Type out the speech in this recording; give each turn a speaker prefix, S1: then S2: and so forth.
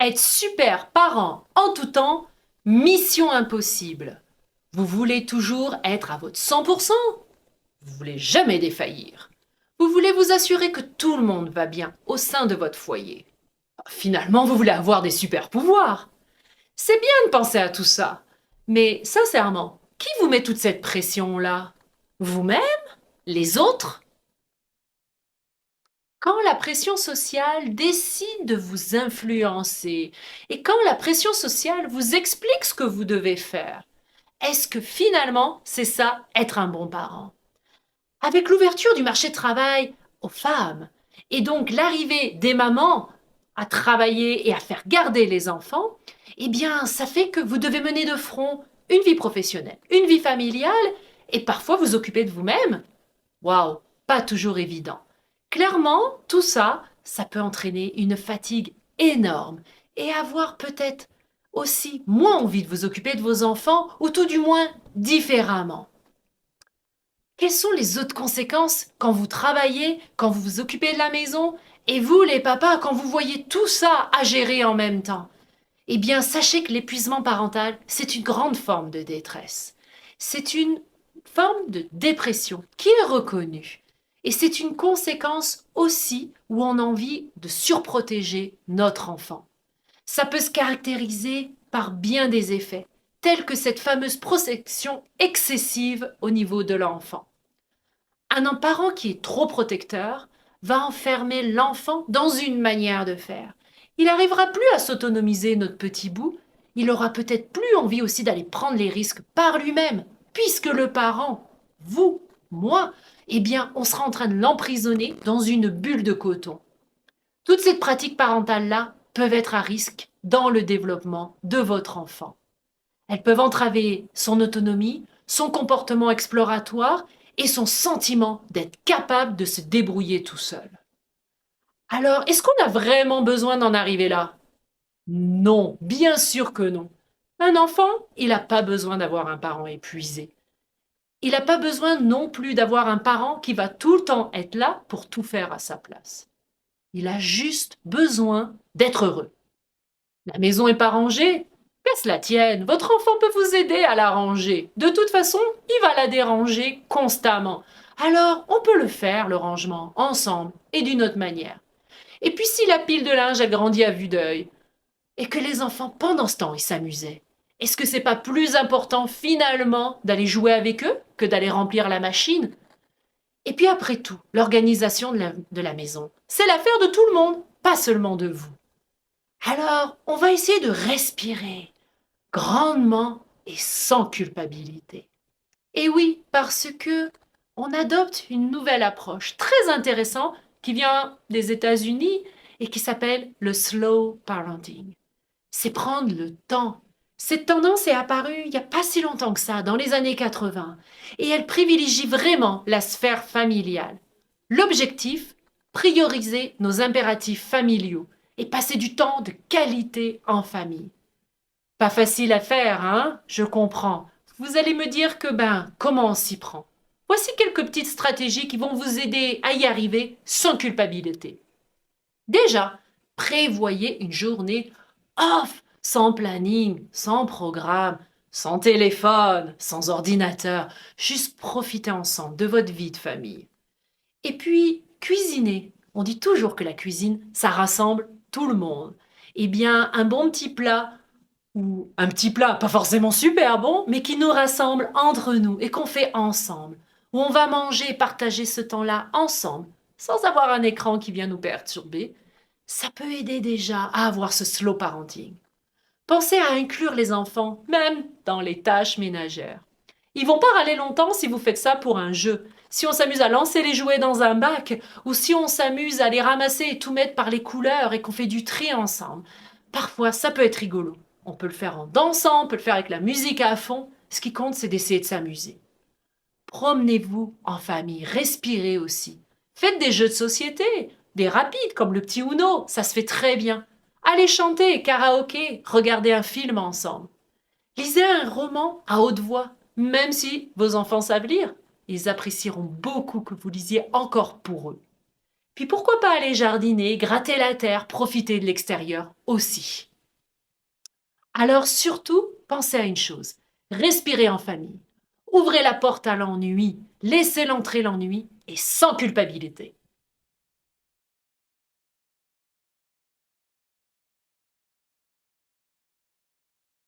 S1: Être super parent en tout temps, mission impossible. Vous voulez toujours être à votre 100%. Vous voulez jamais défaillir. Vous voulez vous assurer que tout le monde va bien au sein de votre foyer. Finalement, vous voulez avoir des super pouvoirs. C'est bien de penser à tout ça. Mais sincèrement, qui vous met toute cette pression-là? Vous-même? Les autres? Quand la pression sociale décide de vous influencer et quand la pression sociale vous explique ce que vous devez faire, est-ce que finalement c'est ça être un bon parent? Avec l'ouverture du marché du travail aux femmes et donc l'arrivée des mamans à travailler et à faire garder les enfants, eh bien ça fait que vous devez mener de front une vie professionnelle, une vie familiale et parfois vous occuper de vous-même. Waouh, pas toujours évident. Clairement, tout ça, ça peut entraîner une fatigue énorme et avoir peut-être aussi moins envie de vous occuper de vos enfants ou tout du moins différemment. Quelles sont les autres conséquences quand vous travaillez, quand vous vous occupez de la maison et vous, les papas, quand vous voyez tout ça à gérer en même temps? Eh bien, sachez que l'épuisement parental, c'est une grande forme de détresse. C'est une forme de dépression qui est reconnue. Et c'est une conséquence aussi où on a envie de surprotéger notre enfant. Ça peut se caractériser par bien des effets, tels que cette fameuse protection excessive au niveau de l'enfant. Un parent qui est trop protecteur va enfermer l'enfant dans une manière de faire. Il n'arrivera plus à s'autonomiser, notre petit bout. Il aura peut-être plus envie aussi d'aller prendre les risques par lui-même, puisque le parent, vous, moi, eh bien, on sera en train de l'emprisonner dans une bulle de coton. Toutes ces pratiques parentales-là peuvent être à risque dans le développement de votre enfant. Elles peuvent entraver son autonomie, son comportement exploratoire et son sentiment d'être capable de se débrouiller tout seul. Alors, est-ce qu'on a vraiment besoin d'en arriver là? Non, bien sûr que non. Un enfant, il n'a pas besoin d'avoir un parent épuisé. Il n'a pas besoin non plus d'avoir un parent qui va tout le temps être là pour tout faire à sa place. Il a juste besoin d'être heureux. La maison est pas rangée? Qu'à cela tienne, votre enfant peut vous aider à la ranger. De toute façon, il va la déranger constamment. Alors, on peut le faire, le rangement, ensemble et d'une autre manière. Et puis si la pile de linge a grandi à vue d'œil, et que les enfants, pendant ce temps, ils s'amusaient, est-ce que c'est pas plus important finalement d'aller jouer avec eux que d'aller remplir la machine? Et puis après tout, l'organisation de la maison, c'est l'affaire de tout le monde, pas seulement de vous. Alors, on va essayer de respirer grandement et sans culpabilité. Et oui, parce que on adopte une nouvelle approche très intéressante qui vient des États-Unis et qui s'appelle le slow parenting. C'est prendre le temps. Cette tendance est apparue il n'y a pas si longtemps que ça, dans les années 80, et elle privilégie vraiment la sphère familiale. L'objectif, prioriser nos impératifs familiaux et passer du temps de qualité en famille. Pas facile à faire, hein? Je comprends. Vous allez me dire que comment on s'y prend? Voici quelques petites stratégies qui vont vous aider à y arriver sans culpabilité. Déjà, prévoyez une journée off, sans planning, sans programme, sans téléphone, sans ordinateur. Juste profitez ensemble de votre vie de famille. Et puis, cuisiner. On dit toujours que la cuisine, ça rassemble tout le monde. Eh bien, un bon petit plat ou un petit plat, pas forcément super bon, mais qui nous rassemble entre nous et qu'on fait ensemble, où on va manger et partager ce temps-là ensemble, sans avoir un écran qui vient nous perturber, ça peut aider déjà à avoir ce slow parenting. Pensez à inclure les enfants, même dans les tâches ménagères. Ils vont pas râler longtemps si vous faites ça pour un jeu. Si on s'amuse à lancer les jouets dans un bac, ou si on s'amuse à les ramasser et tout mettre par les couleurs et qu'on fait du tri ensemble. Parfois, ça peut être rigolo. On peut le faire en dansant, on peut le faire avec la musique à fond. Ce qui compte, c'est d'essayer de s'amuser. Promenez-vous en famille, respirez aussi. Faites des jeux de société, des rapides comme le petit Uno, ça se fait très bien. Allez chanter, karaoké, regardez un film ensemble. Lisez un roman à haute voix, même si vos enfants savent lire. Ils apprécieront beaucoup que vous lisiez encore pour eux. Puis pourquoi pas aller jardiner, gratter la terre, profiter de l'extérieur aussi. Alors surtout, pensez à une chose. Respirez en famille. Ouvrez la porte à l'ennui. Laissez l'entrée l'ennui et sans culpabilité.